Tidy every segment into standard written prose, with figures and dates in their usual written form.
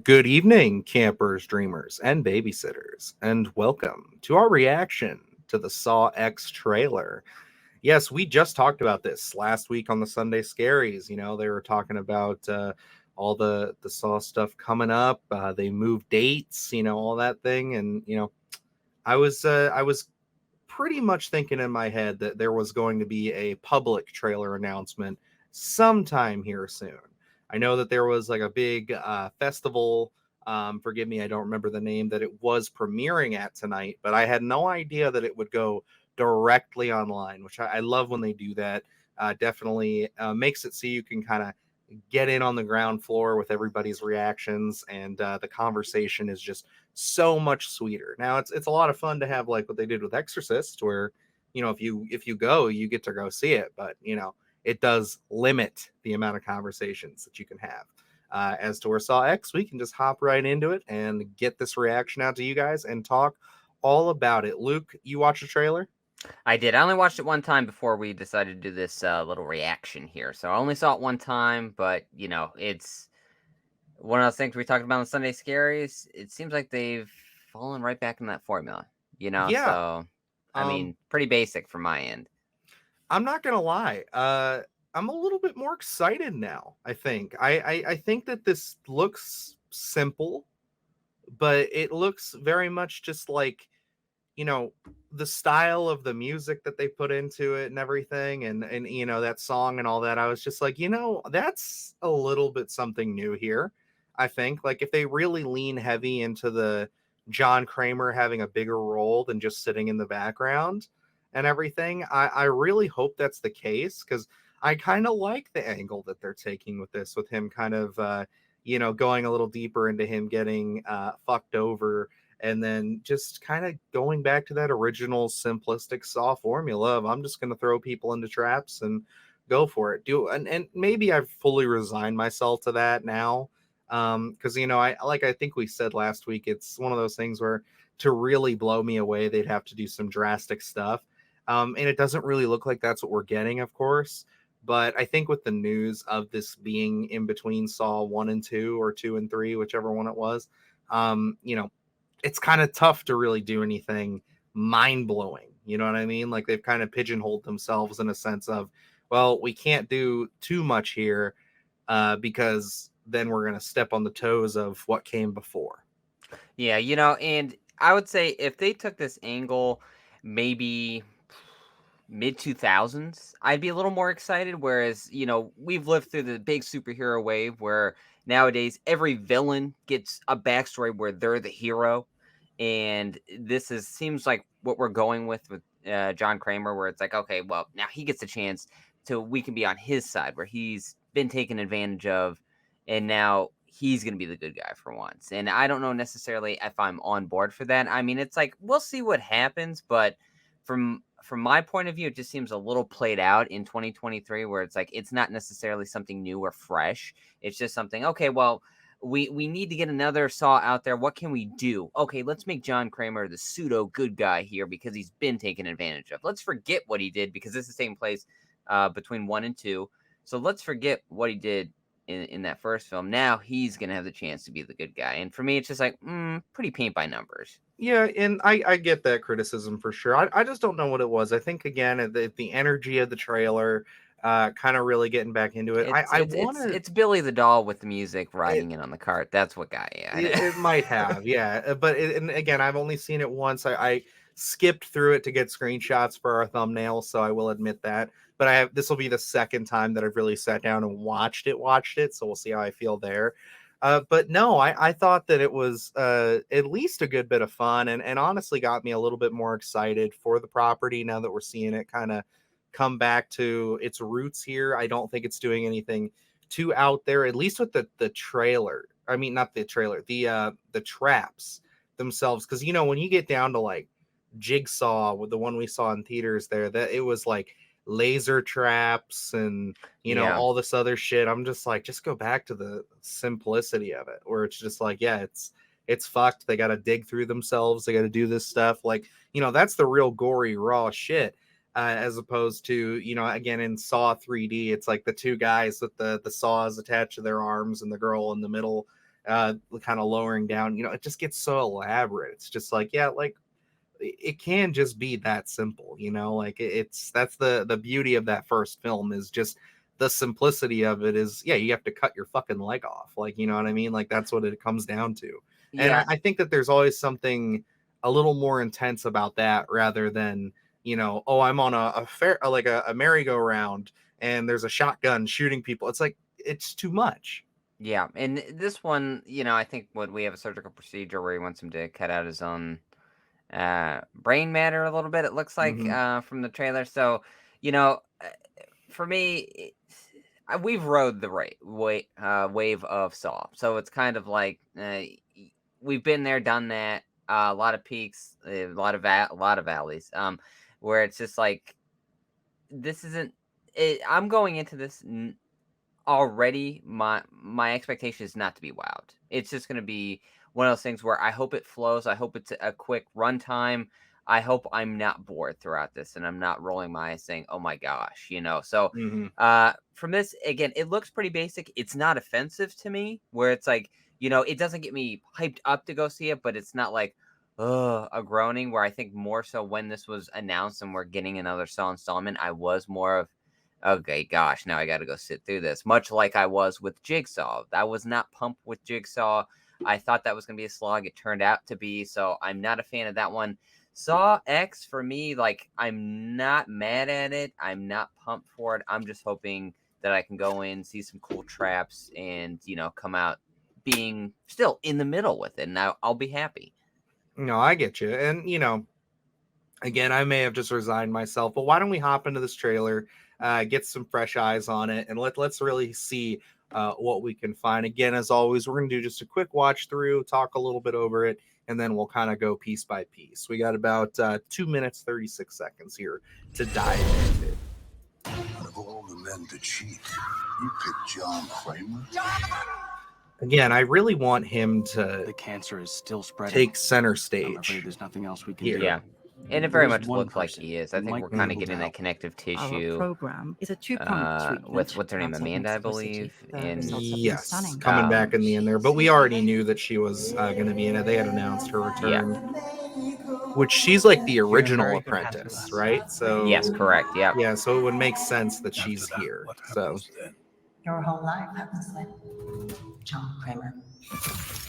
Good evening, campers, dreamers, and babysitters, and welcome to our reaction to the Saw X trailer. Yes, we just talked about this last week on the Sunday Scaries. They were talking about all the Saw stuff coming up. They moved dates, all that thing, and I was pretty much thinking in my head that there was going to be a public trailer announcement sometime here soon. I know that there was like a big festival. Forgive me, I don't remember the name that it was premiering at tonight, but I had no idea that it would go directly online, which I love when they do that. Definitely makes it so you can kind of get in on the ground floor with everybody's reactions, and the conversation is just so much sweeter. Now it's a lot of fun to have like what they did with Exorcist, where if you go, you get to go see it, but it does limit the amount of conversations that you can have. As to where Saw X, we can just hop right into it and get this reaction out to you guys and talk all about it. Luke, you watch the trailer? I did. I only watched it one time before we decided to do this little reaction here. So I only saw it one time, but it's one of those things we talked about on Sunday Scaries. It seems like they've fallen right back in that formula. Yeah. So I Um, mean, pretty basic from my end. I'm not gonna lie. I'm a little bit more excited now. I think. I think that this looks simple, but it looks very much just like you know the style of the music that they put into it and everything, and that song and all that. I was just like, that's a little bit something new here. I think like if they really lean heavy into the John Kramer having a bigger role than just sitting in the background and everything, I really hope that's the case, because I kind of like the angle that they're taking with this, with him kind of going a little deeper into him getting fucked over, and then just kind of going back to that original simplistic Saw formula of I'm just going to throw people into traps and go for it. And maybe I've fully resigned myself to that now, because I think we said last week, it's one of those things where to really blow me away, they'd have to do some drastic stuff, and it doesn't really look like that's what we're getting, of course. But I think with the news of this being in between Saw 1 and 2, or 2 and 3, whichever one it was, um, you know, it's kind of tough to really do anything mind blowing. You know what I mean? Like they've kind of pigeonholed themselves in a sense of, well, we can't do too much here, because then we're going to step on the toes of what came before. Yeah, and I would say if they took this angle, maybe mid 2000s, I'd be a little more excited. Whereas, we've lived through the big superhero wave where nowadays every villain gets a backstory where they're the hero. And seems like what we're going with John Kramer, where it's like, okay, well, now he gets a chance to we can be on his side where he's been taken advantage of, and now he's going to be the good guy for once. And I don't know necessarily if I'm on board for that. I mean, it's like we'll see what happens, but from my point of view, it just seems a little played out in 2023, where it's like it's not necessarily something new or fresh. It's just something, okay, well, we need to get another Saw out there. What can we do? Okay, let's make John Kramer the pseudo good guy here because he's been taken advantage of. Let's forget what he did because this is the same place between 1 and 2. So let's forget what he did in that first film. Now he's gonna have the chance to be the good guy. And for me, it's just like pretty paint by numbers. Yeah, and I get that criticism for sure. I just don't know what it was. I think again the energy of the trailer, kind of really getting back into it. I It's I it's want it's to. it's Billy the doll with the music It, riding in on the cart. That's what got it, you. it might have, yeah, and again, I've only seen it once. I skipped through it to get screenshots for our thumbnail, so I will admit that. But this will be the second time that I've really sat down and watched it. So we'll see how I feel there. But no, I thought that it was at least a good bit of fun, and honestly got me a little bit more excited for the property now that we're seeing it kind of come back to its roots here. I don't think it's doing anything too out there, at least with the trailer. I mean, not the trailer, the traps themselves, because when you get down to like Jigsaw, with the one we saw in theaters there, that it was like laser traps and Yeah. all this other shit. I'm just like, just go back to the simplicity of it, where it's just like, yeah, it's fucked. They got to dig through themselves. They got to do this stuff. Like, that's the real gory raw shit. As opposed to, again, in Saw 3D, it's like the two guys with the saws attached to their arms and the girl in the middle, kind of lowering down. You know, it just gets so elaborate. It's just like, yeah, like it can just be that simple, you know, like that's the beauty of that first film is just the simplicity of it is, yeah, you have to cut your fucking leg off, like, you know what I mean, like that's what it comes down to. And Yeah, I think that there's always something a little more intense about that rather than, you know, oh, I'm on a fair like a merry-go-round and there's a shotgun shooting people. It's like it's too much. yeah, and this one, I think what we have a surgical procedure where he wants him to cut out his own brain matter a little bit. It looks like Hmm. from the trailer. So, you know, uh, for me, we've rode the wave of Saw, so it's kind of like we've been there, done that. A lot of peaks, a lot of valleys. Where it's just like this isn't. I'm going into this already. My expectation is not to be wowed. It's just going to be one of those things where I hope it flows. I hope it's a quick runtime. I hope I'm not bored throughout this and I'm not rolling my eyes saying, "Oh my gosh," So, Hmm. from this again, it looks pretty basic. It's not offensive to me, where it's like, it doesn't get me hyped up to go see it, but it's not like, a groaning. Where I think more so when this was announced and we're getting another Saw installment, I was more of, okay, gosh, now I got to go sit through this. Much like I was with Jigsaw. I was not pumped with Jigsaw. I thought that was going to be a slog. It turned out to be. So I'm not a fan of that one. Saw X for me, like, I'm not mad at it. I'm not pumped for it. I'm just hoping that I can go in, see some cool traps, and, come out being still in the middle with it. And I'll be happy. No, I get you. And, you know, again, I may have just resigned myself, but why don't we hop into this trailer, get some fresh eyes on it, and let's really see what we can find. Again, as always, we're gonna do just a quick watch through, talk a little bit over it, and then we'll kind of go piece by piece. We got about 2 minutes 36 seconds here to dive into. Out of all the men to cheat, you picked John Kramer? Again, I really want him The to cancer is still spreading. take center I'm stage afraid there's nothing else we can here. do. Yeah. And it There very is much one looks like person he is. who I think might we're be kind of able to getting that help. connective Our tissue program is a two-pronged treatment. what's her name, That's what Amanda, makes I the procedure. believe. The And results have been Yes, stunning. coming back in the end there, but we already knew that she was going to be in it. They had announced her yeah, return, which she's like the You're in original very good hands with apprentice, us. right? yes, So correct. Yeah. yeah, so it would make sense that After she's that, here. what So happens then? Your whole life happens then. John Kramer.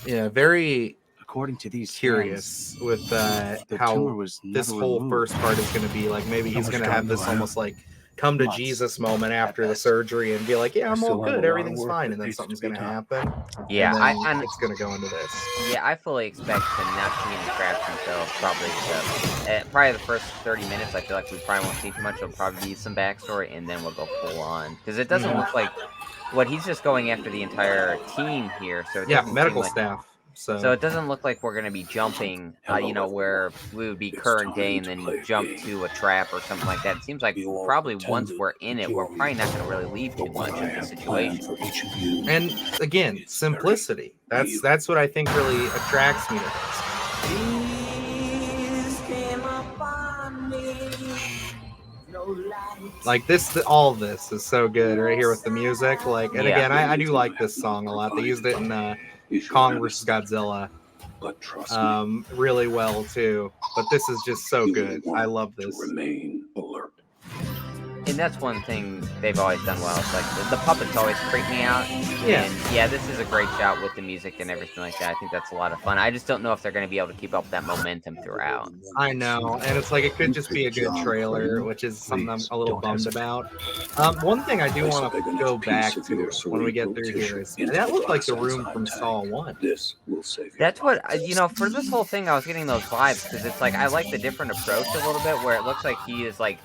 yeah, very According to these curious with the tumor how was this never whole removed. first part is going to be. Like maybe he's much going to time have do this I almost have? like come to Months, Jesus moment after the best. surgery and be like, yeah, I I'm all still have a good, lot of everything's work fine, that and then needs to something's be going to done. happen, Yeah, and then I it's going to go into this. yeah, I fully expect to not see any traps until probably the first 30 minutes. I feel like we probably won't see too much. It'll probably be some backstory, and then we'll go full on because it doesn't look like what he's just going after the entire team here. So it Yeah, doesn't seem medical like. staff. So So it doesn't look like we're going to be jumping, Hello, everyone. where we would be It's current time day and to then play a jump game. to a trap or something like that. It seems like You all probably once pretended we're in to it, we're kill probably me. not going to really leave too But what much I of the have situation. planned for each of you, and again, it's simplicity. very That's what I think really attracts me to this. Like this, all this is so good right here with the music. Like, and Yeah. again, I do like this song a lot. They used it in is your Kong vs. medicine. Godzilla But trust me, really well too. But this is just so you good. will I want love to this. remain alert. And that's one thing they've always done well. It's like the puppets always freak me out. Yeah. And yeah, this is a great shot with the music and everything like that. I think that's a lot of fun. I just don't know if they're going to be able to keep up that momentum throughout. I know, and it's like it could just be a good trailer, which is something I'm a little bummed about. One thing I do want to go back to when we get through here is that looked like the room from Saw 1. This will save your That's what, life. for this whole thing, I was getting those vibes because it's like I like the different approach a little bit where it looks like he is like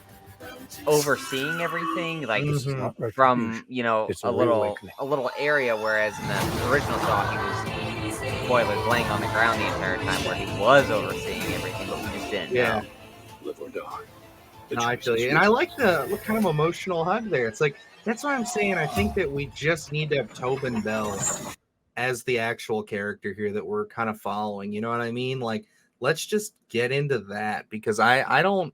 overseeing everything, like Mhm. from It's a a little reawakening. area, whereas in the original Saw he was spoilers laying on the ground the entire time where he was overseeing everything, but we just didn't Yeah. know. Live or die. The No, I choice feel is you. And I yours. like the kind of emotional hug there. It's like, that's what I'm saying. I think that we just need to have Tobin Bell as the actual character here that we're kind of following. You know what I mean? Like, let's just get into that because I don't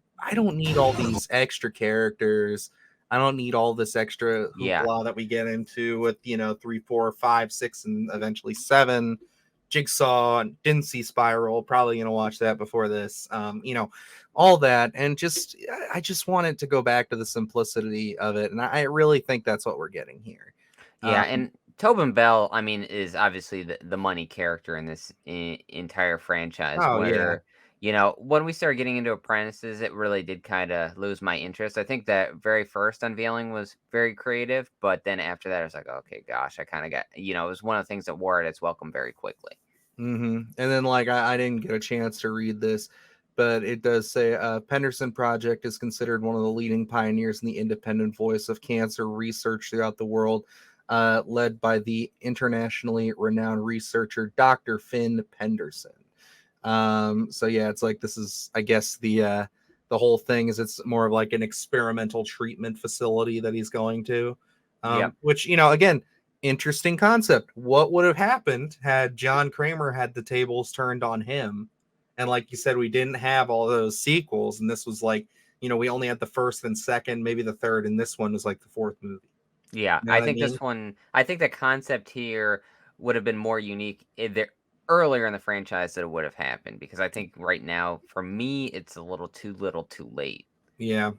need all these extra characters. I don't need all this extra Yeah. hoopla that we get into with 3, 4, 5, 6, and eventually 7. Jigsaw, didn't see Spiral, probably gonna watch that before this. All that, and I just wanted to go back to the simplicity of it, and I really think that's what we're getting here. Yeah, and Tobin Bell, I mean, is obviously the money character in this entire franchise. Oh yeah. Where when we started getting into Apprentices, it really did kind of lose my interest. I think that very first unveiling was very creative, but then after that, I was like, okay, gosh, I kind of got it was one of the things that wore it its welcome very quickly. And then like I didn't get a chance to read this, but it does say Penderson Project is considered one of the leading pioneers in the independent voice of cancer research throughout the world, led by the internationally renowned researcher Dr. Finn Penderson. So yeah, it's like this is, I guess, the whole thing is it's more of like an experimental treatment facility that he's going to, Yep. which again, interesting concept. What would have happened had John Kramer had the tables turned on him? And like you said, we didn't have all those sequels, and this was like, we only had the first and second, maybe the third, and this one was like the fourth movie. Yeah, You know I what I think mean? this one. I think the concept here would have been more unique earlier in the franchise that it would have happened, because I think right now, for me, it's a little, too late. Yeah.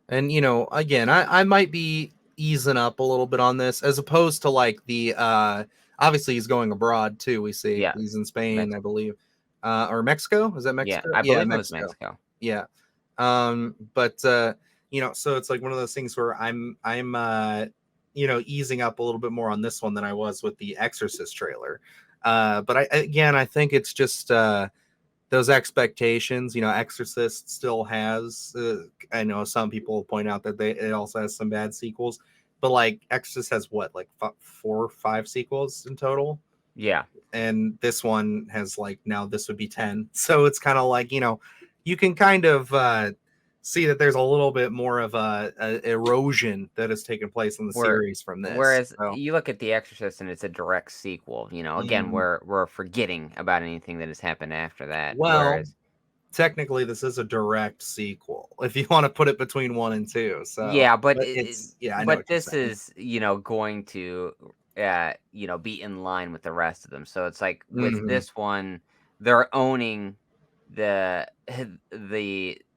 And again, I might be easing up a little bit on this as opposed to like the obviously he's going abroad too. We see Yeah, he's in Spain, Mex- I believe. Or Mexico. Is that yeah, Mexico? I Yeah, believe it was Mexico. Mexico. Yeah. But so it's like one of those things where I'm easing up a little bit more on this one than I was with the Exorcist trailer. But I think it's just those expectations. Exorcist still has. I know some people point out that it also has some bad sequels, but like Exorcist has what, like 4 or 5 sequels in total, Yeah, and this one has like, now this would be 10. So it's kind of like you can kind of see that there's a little bit more of a erosion that has taken place in the where series from this. whereas So you look at The Exorcist and it's a direct sequel. Again, mhm. we're forgetting about anything that has happened after that. Well, Whereas, technically this is a direct sequel if you want to put it between 1 and 2. So yeah, but but it's, yeah, I know what you're this saying. is going to be in line with the rest of them. So it's like with Mhm. this one, they're owning the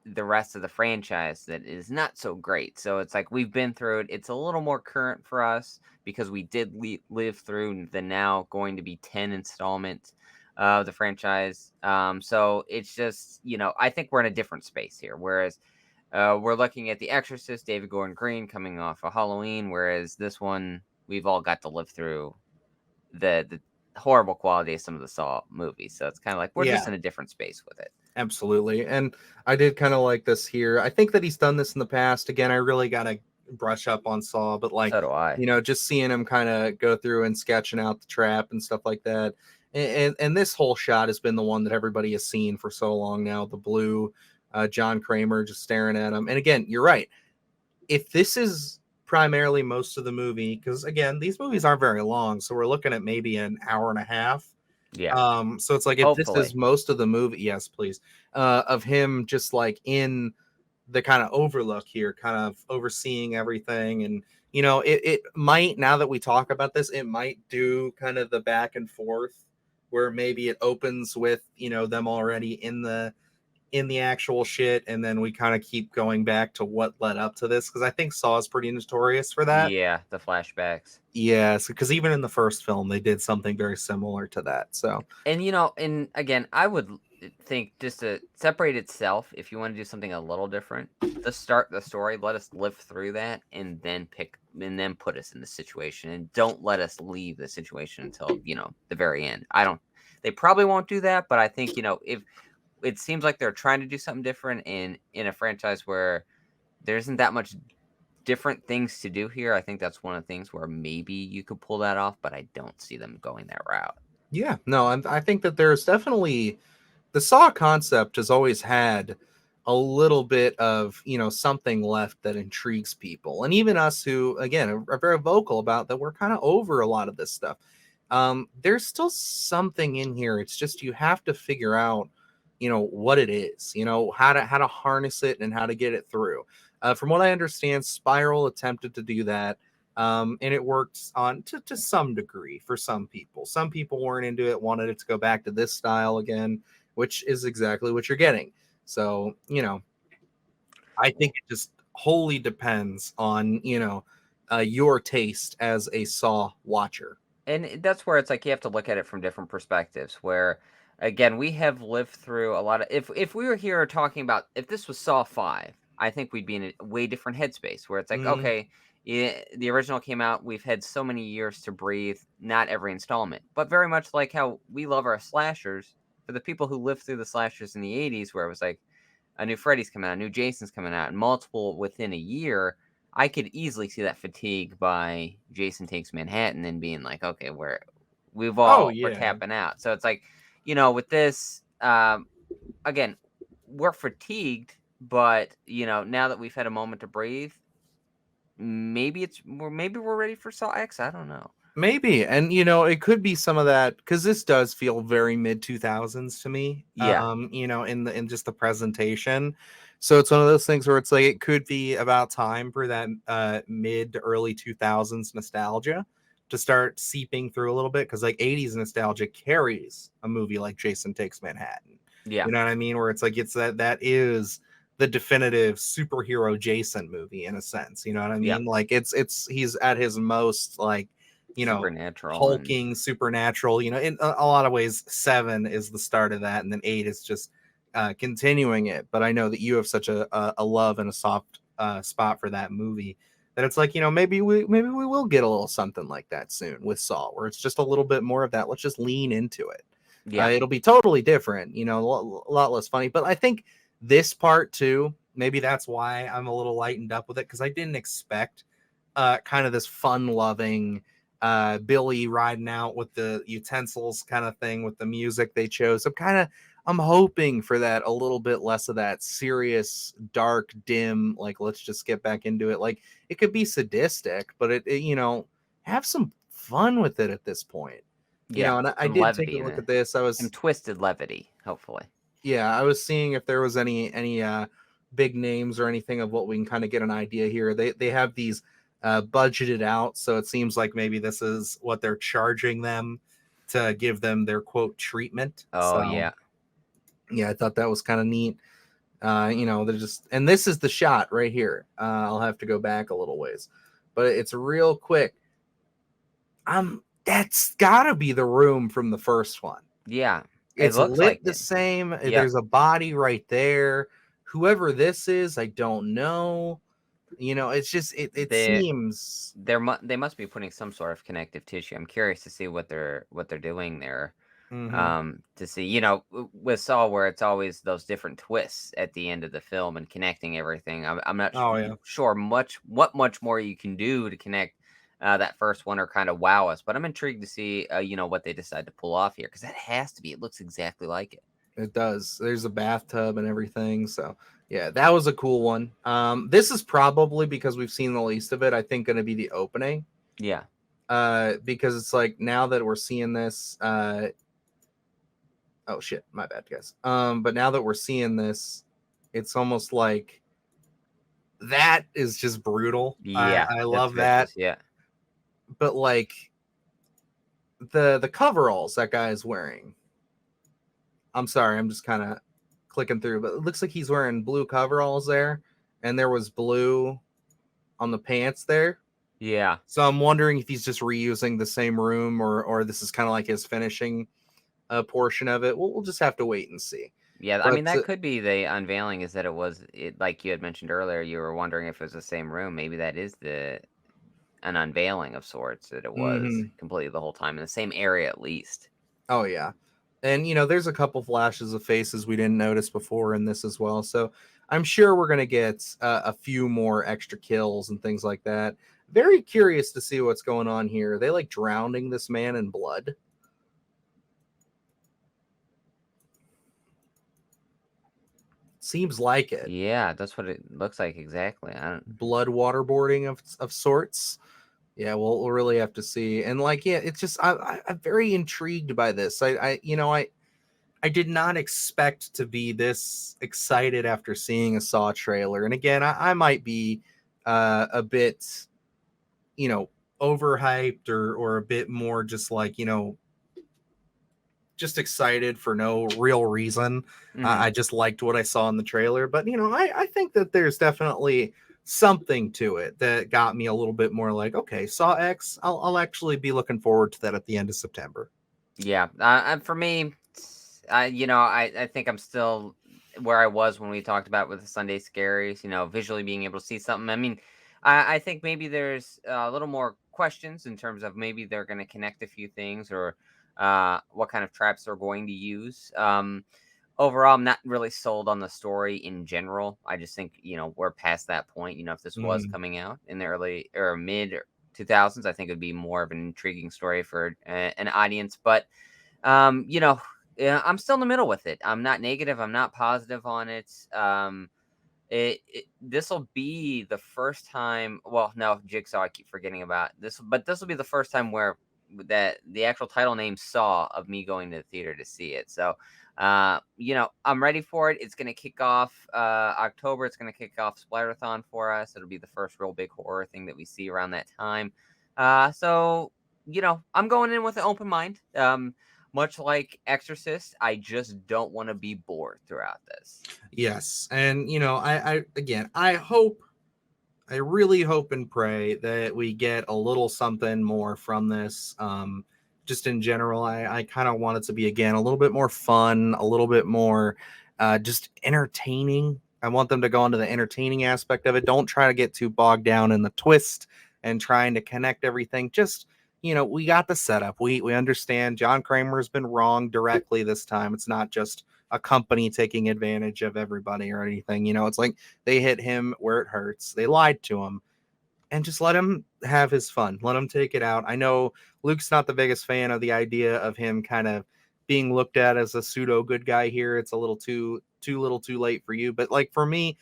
the rest of the franchise that is not so great. So it's like we've been through it. It's a little more current for us because we did live through the now going to be 10 installment of the franchise. So it's just, I think we're in a different space here. Whereas we're looking at The Exorcist, David Gordon Green coming off of Halloween, whereas this one we've all got to live through the horrible quality of some of the Saw movies. So it's kind of like we're just Yeah, in a different space with it. absolutely. And I did kind of like this here. I think that he's done this in the past. Again, I really got to brush up on Saw, but like, So do I. just seeing him kind of go through and sketching out the trap and stuff like that. And this whole shot has been the one that everybody has seen for so long now. The blue, John Kramer just staring at him. And again, you're right. If this is primarily most of the movie, because again, these movies aren't very long, so we're looking at maybe an hour and a half. Yeah. So it's like if this is Hopefully. most of the movie, yes, please, of him just like in the kind of overlook here, kind of overseeing everything. And it might, now that we talk about this, it might do kind of the back and forth where maybe it opens with them already in the actual shit, and then we kind of keep going back to what led up to this, because I think Saw is pretty notorious for that. Yeah, the flashbacks. Yes, because even in the first film they did something very similar to that. So And and again, I would think just to separate itself, if you want to do something a little different, let's start the story, let us live through that, and then put us in the situation, and don't let us leave the situation until, the very end. They probably won't do that, but I think, if it seems like they're trying to do something different in a franchise where there isn't that much different things to do here, I think that's one of the things where maybe you could pull that off, but I don't see them going that route. yeah, no, I think that there's definitely, the Saw concept has always had a little bit of something left that intrigues people, and even us who again are very vocal about that, we're kind of over a lot of this stuff. There's still something in here. It's just you have to figure out what it is, how to harness it and how to get it through. From what I understand, Spiral attempted to do that, and it worked on to some degree for some people. Some people weren't into it, wanted it to go back to this style again, which is exactly what you're getting. So, I think it just wholly depends on, your taste as a Saw watcher. And that's where it's like you have to look at it from different perspectives. Where, again, we have lived through a lot of. If we were here talking about if this was Saw 5, I think we'd be in a way different headspace. Where it's like, Mhm. okay, yeah, the original came out. We've had so many years to breathe. Not every installment, but very much like how we love our slashers. For the people who lived through the slashers in the '80s, where it was like a new Freddy's coming out, a new Jason's coming out, and multiple within a year, I could easily see that fatigue by Jason Takes Manhattan and being like, okay, Oh we're yeah. tapping out. So it's like, with this, again, we're fatigued, but now that we've had a moment to breathe, maybe we're ready for Saw X. I don't know. Maybe. And it could be some of that because this does feel very mid 2000s to me. Yeah. In just the presentation. So it's one of those things where it's like it could be about time for that mid to early 2000s nostalgia to start seeping through a little bit, because like 80s nostalgia carries a movie like Jason Takes Manhattan. Yeah. You know what I mean? Where it's like that is the definitive superhero Jason movie in a sense. You know what I Yeah. mean? Like he's at his most like Supernatural and hulking, supernatural. In a lot of ways, 7 is the start of that, and then 8 is just continuing it. But I know that you have such a love and a soft spot for that movie that it's like, maybe we will get a little something like that soon with Saw, where it's just a little bit more of that. Let's just lean into it. yeah. It'll be totally different, a lot less funny. But I think this part too, maybe that's why I'm a little lightened up with it, because I didn't expect kind of this fun-loving Billy riding out with the utensils kind of thing with the music they chose. I'm hoping for that, a little bit less of that serious, dark, dim, like let's just get back into it. Like it could be sadistic, but have some fun with it at this point. Yeah. And I Some did take a levity in look it. at this. Some twisted levity, hopefully. I was seeing if there was any big names or anything of what we can kind of get an idea here. They have these budgeted out, so it seems like maybe this is what they're charging them to give them their quote treatment. Oh, So yeah. I thought that was kind of neat. They're just, and this is the shot right here. I'll have to go back a little ways, but it's real quick. That's gotta be the room from the first one. Yeah. It It's looks lit like the it. same. Yeah. There's a body right there. Whoever this is, I don't know. It's just it They seems. they must be putting some sort of connective tissue. I'm curious to see what they're doing there. Mhm. To see, with Saw, where it's always those different twists at the end of the film and connecting everything. I'm not Oh yeah. sure much more you can do to connect that first one or kind of wow us. But I'm intrigued to see what they decide to pull off here, because that has to be. It looks exactly like it. It does. There's a bathtub and everything. So yeah, that was a cool one. This is probably, because we've seen the least of it, I think going to be the opening. Yeah. Because it's like now that we're seeing this. Oh shit, my bad, guys. But now that we're seeing this, it's almost like that is just brutal. Yeah. I That's love that. vicious. Yeah. But like the coveralls that guy is wearing. I'm sorry, I'm just kind of clicking through, but it looks like he's wearing blue coveralls there, and there was blue on the pants there. Yeah. So I'm wondering if he's just reusing the same room, or this is kind of like his finishing portion of it. We'll just have to wait and see. Yeah, I But mean, that could be the unveiling, is that like you had mentioned earlier, you were wondering if it was the same room. Maybe that is an unveiling of sorts, that it was completely the whole time in the same area at least. Oh yeah. And there's a couple flashes of faces we didn't notice before in this as well. So I'm sure we're going to get a few more extra kills and things like that. Very curious to see what's going on here. Are they like drowning this man in blood? Seems like it. Yeah, that's what it looks like exactly. Blood waterboarding of sorts. Yeah, we'll really have to see. And like, yeah, it's just I'm very intrigued by this. I I did not expect to be this excited after seeing a Saw trailer. And again, I might be a bit, you know, overhyped or a bit more just like, you know, just excited for no real reason. I just liked what I saw in the trailer. But, you know, I think that there's definitely something to it that got me a little bit more like, okay, Saw X, I'll actually be looking forward to that at the end of September. Yeah, and for me, I think I'm still where I was when we talked about with the Sunday Scaries. Visually being able to see something. I mean, I think maybe there's a little more questions in terms of maybe they're going to connect a few things or what kind of traps they're going to use. Overall, I'm not really sold on the story in general. I just think we're past that point. If this was Mm. coming out in the early or mid 2000s, I think it would be more of an intriguing story for an audience. But yeah, I'm still in the middle with it. I'm not negative. I'm not positive on it. This will be the first time. Well, no, Jigsaw. I keep forgetting about this, but this will be the first time where that the actual title name Saw of me going to the theater to see it. So, I'm ready for it. It's going to kick off October. It's going to kick off Splatterthon for us. It'll be the first real big horror thing that we see around that time. So I'm going in with an open mind. Much like Exorcist, I just don't want to be bored throughout this. Yes. And, you know, again, I really hope and pray that we get a little something more from this. Just in general, I kind of want it to be, again, a little bit more fun, a little bit more just entertaining. I want them to go into the entertaining aspect of it. Don't try to get too bogged down in the twist and trying to connect everything. Just, we got the setup. We understand John Kramer's been wrong directly this time. It's not just a company taking advantage of everybody or anything. It's like they hit him where it hurts. They lied to him, and just let him have his fun. Let him take it out. I know Luke's not the biggest fan of the idea of him kind of being looked at as a pseudo good guy here. It's a little too little too late for you, but like for me,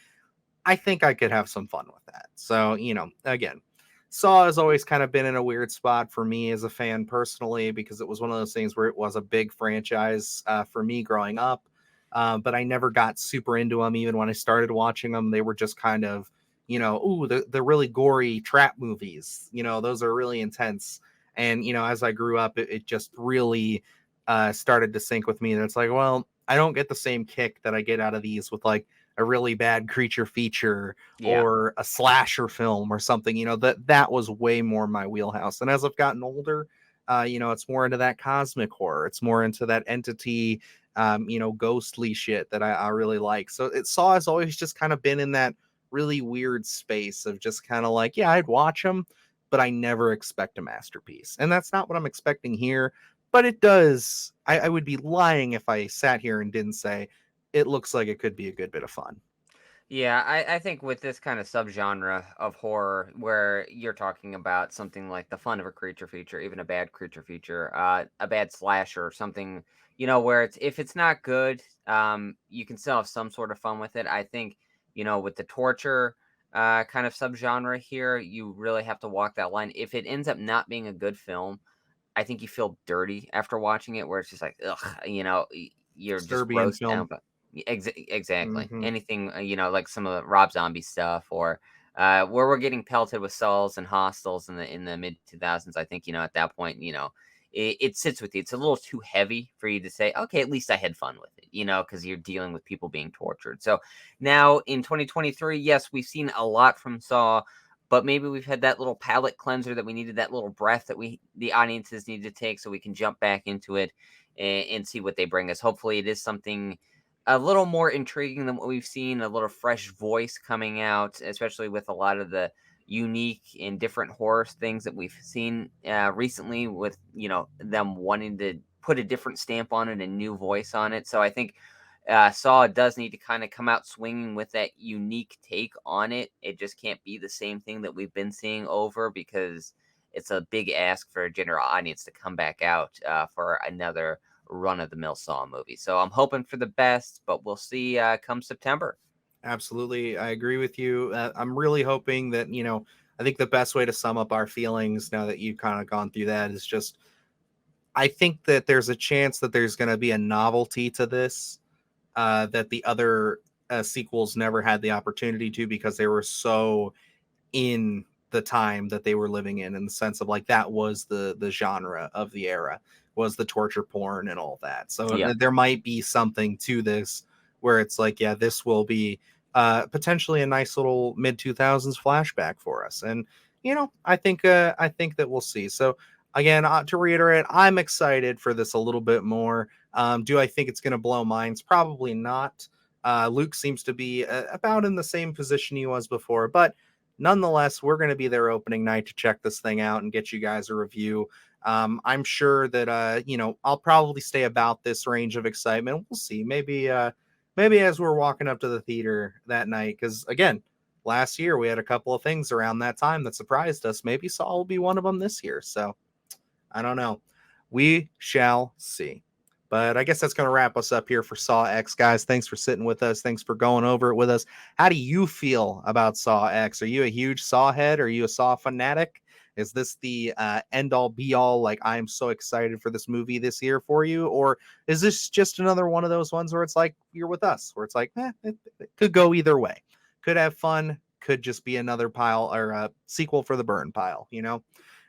I think I could have some fun with that. So, again, Saw has always kind of been in a weird spot for me as a fan personally, because it was one of those things where it was a big franchise for me growing up. But I never got super into them. Even when I started watching them, they were just kind of, ooh, the really gory trap movies. Those are really intense. And, as I grew up, it just really started to sink with me. That it's like, well, I don't get the same kick that I get out of these with like a really bad creature feature Yeah. or a slasher film or something. That was way more my wheelhouse. And as I've gotten older, it's more into that cosmic horror. It's more into that entity, ghostly shit that I really like. So Saw has always just kind of been in that really weird space of just kind of like, yeah, I'd watch them, but I never expect a masterpiece. And that's not what I'm expecting here. But it does. I would be lying if I sat here and didn't say it looks like it could be a good bit of fun. Yeah, I think with this kind of subgenre of horror, where you're talking about something like the fun of a creature feature, even a bad creature feature, a bad slasher, something, where if it's not good, you can still have some sort of fun with it. I think, with the torture kind of subgenre here, you really have to walk that line. If it ends up not being a good film, I think you feel dirty after watching it, where it's just like, ugh, you're just Serbian grossed film. out. But exactly Hmm. anything, like some of the Rob Zombie stuff, or where we're getting pelted with Souls and Hostels in the mid 2000s. I think at that point, it sits with you. It's a little too heavy for you to say, okay, at least I had fun with it, because you're dealing with people being tortured. So now in 2023, yes, we've seen a lot from Saw. But maybe we've had that little palate cleanser that we needed, that little breath that the audiences need to take, so we can jump back into it and see what they bring us. Hopefully, it is something a little more intriguing than what we've seen, a little fresh voice coming out, especially with a lot of the unique and different horror things that we've seen recently, with them wanting to put a different stamp on it, a new voice on it. So I think Saw does need to kind of come out swinging with that unique take on it. It just can't be the same thing that we've been seeing over, because it's a big ask for a general audience to come back out for another run of the mill Saw movie. So I'm hoping for the best, but we'll see come September. Absolutely. I agree with you. I'm really hoping that, I think the best way to sum up our feelings now that you've kind of gone through that is just I think that there's a chance that there's going to be a novelty to this that the other sequels never had the opportunity to, because they were so in the time that they were living in the sense of like that was the genre of the era, was the torture porn and all that. So Yeah. there might be something to this where it's like, yeah, this will be potentially a nice little mid 2000s flashback for us. And I think that we'll see. So again, to reiterate, I'm excited for this a little bit more. Do I think it's going to blow minds? Probably not. Luke seems to be about in the same position he was before, but nonetheless, we're going to be there opening night to check this thing out and get you guys a review. I'm sure that I'll probably stay about this range of excitement. We'll see. Maybe as we're walking up to the theater that night, because again, last year we had a couple of things around that time that surprised us. Maybe Saw will be one of them this year. So I don't know. We shall see. But I guess that's going to wrap us up here for Saw X, guys. Thanks for sitting with us. Thanks for going over it with us. How do you feel about Saw X? Are you a huge Saw head? Are you a Saw fanatic? Is this the end all be all, like I'm so excited for this movie this year for you? Or is this just another one of those ones where it's like you're with us, where it's like, it could go either way. Could have fun. Could just be another pile or a sequel for the burn pile,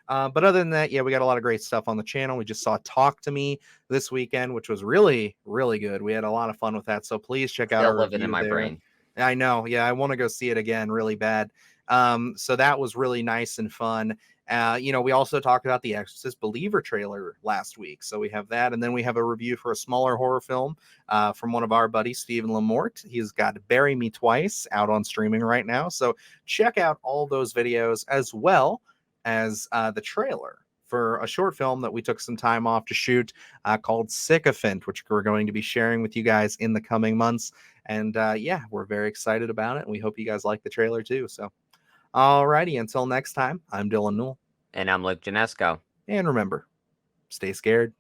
But other than that, yeah, we got a lot of great stuff on the channel. We just saw Talk to Me this weekend, which was really, really good. We had a lot of fun with that. So please check out our living review in my there. brain. I know. Yeah, I want to go see it again really bad. So that was really nice and fun. We also talked about the Exorcist Believer trailer last week. So we have that. And then we have a review for a smaller horror film from one of our buddies, Stephen Lamort. He's got Bury Me Twice out on streaming right now. So check out all those videos as well as the trailer for a short film that we took some time off to shoot called SYCOPHANT, which we're going to be sharing with you guys in the coming months. And we're very excited about it. And we hope you guys like the trailer too. So, alrighty, until next time, I'm Dylan Newell. And I'm Luke Janesco. And remember, stay scared.